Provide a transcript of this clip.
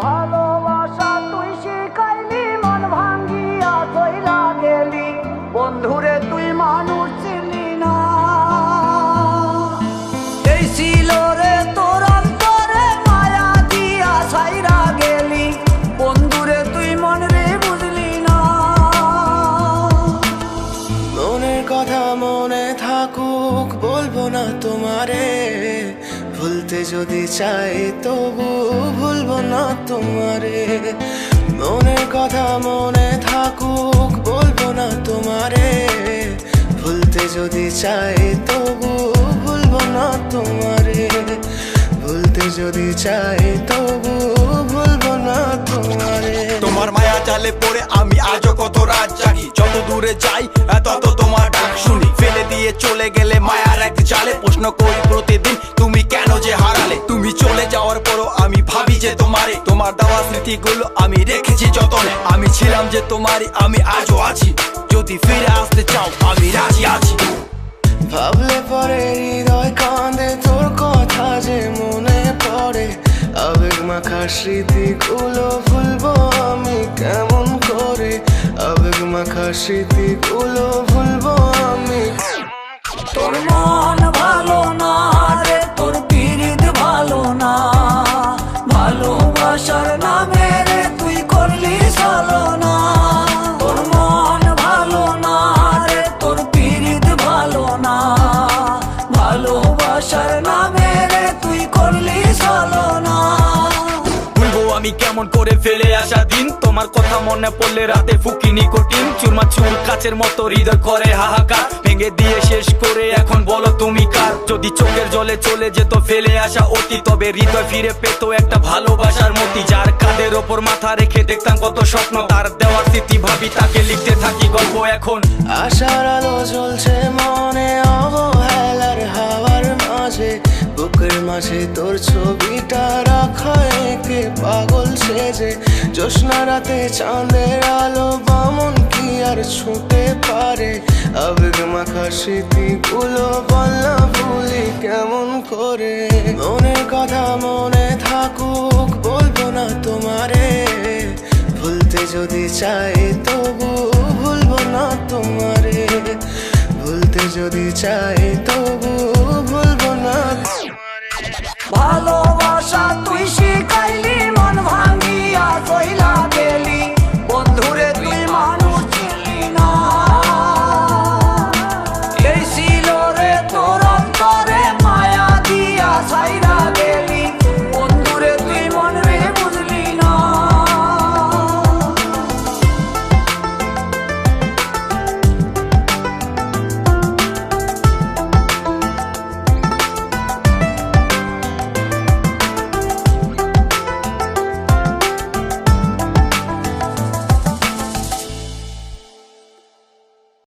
ভালোবাসা তুই শিখাইলি, মন ভাঙ্গিয়া চইলা গেলি, বন্ধুরে তুই মানুষ ছিলি না। এই ছিল রে তোর অন্তরে মায়া দিয়া ছাইরা গেলি, বন্ধুরে তুই মন রে বুঝলি না। মনের কথা মনে থাকুক বলবো না তোমারে, ভুলতে যদি চাই তবু ভুলবো না তোমারে। মনের কথা মনে থাকুক বলবো না তোমারে, ভুলতে যদি চাই তবু ভুলবো না তোমারে। ভুলতে যদি চাই তবু ভুলবো না তোমারে। তোমার মায়া জালে পড়ে আমি আজও কত রাত জাগি, যত দূরে যাই তত তোমার ডাক শুনি। ফেলে দিয়ে চলে গেলে মায়ার এক জালে, প্রশ্ন করি প্রতিদিন তুমি কেন যে হারালে। তুমি চলে যাওয়ার পরও আমি ভাবি যে তোমারে, তোমার দেওয়া স্মৃতিগুলো আমি রেখেছি যতনে। আমি ছিলাম যে তোমারই, আমি আজও আছি, যদি ফিরে আসতে চাও আমি রাজি আছি। ভাবলে পরে হৃদয় কাঁদে, তোর কথা যে মনে পড়ে। আবেগ মাখা স্মৃতিগুলো ভুলবো আমি কেমন করে, আবেগ মাখা স্মৃতিগুলো ভুলবো আমি। তোর মন ভালো না রে, তোর পিরিত ভালো না, ভালোবাসার নামে রে তুই করলি ছলনা। তোর মন ভালো না রে, তোর পিরিত ভালো না, ভালোবাসার নামে রে তুই করলি ছলনা। আমি কেমন করে ফেলে আসা দিন, তোমার কথা মনে পড়লে রাতে ফুকি নিকোটিন। চুরমা চুর কাচের মতো হৃদয় করে হাহাকার, ভেঙে দিয়ে শেষ করে এখন বলো তুমি কার। যদি চোখের জলে চলে যেত ফেলে আসা অতি, তবে হৃদয় ফিরে পেত একটা ভালোবাসার মতি। যার কাঁধের ওপর মাথা রেখে দেখতাম কত স্বপ্ন, তার দেওয়া স্মৃতি ভাবি তাকে লিখতে থাকি গল্প এখন। আশার আলো জ্বলছে মনে অবহেলার হাওয়ার মাঝে, বুকের মাঝে তোর ছবিটা রাখা একে পাগল সেজে। জ্যোৎস্না রাতে চাঁদের আলো বামন কি আর ছুঁতে পারে, আবেগ মাখা স্মৃতিগুলো বলনা ভুলি কেমন করে। মনের কথা মনে থাকুক বলবো না তোমারে, ভুলতে যদি চাই তবু ভুলবো না তোমারে। ভুলতে যদি চাই